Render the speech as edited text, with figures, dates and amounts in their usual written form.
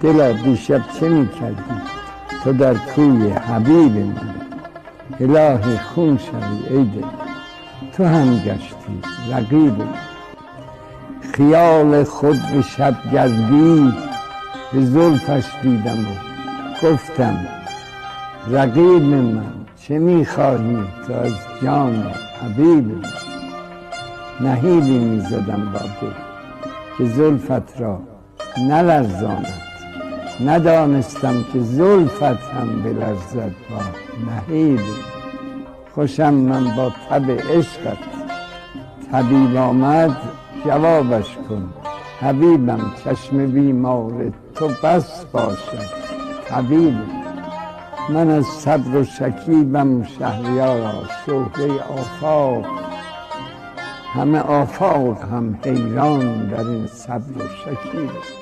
دلا دیشب چه میکردی؟ تو در کوی حبیب من، الهی خون شوی ای دل، تو هم گشتی رقیب من. خیال خود به شب گردی به زلفش دیدم و گفتم رقیب من چه میخواهی تو از جان حبیب من. نهیبی میزدم با دل که زلفت را نلرزاند، ندانستم که زلفت هم بلرزد با نهیب. خوشم من با تب عشقت، طبیب آمد جوابش کن حبیبم، چشم بیمار تو بس باشد طبیب. من از صبر و شکیبم شهریارا شهره آفاق، همه آفاق هم حیران در این صبر و شکیب.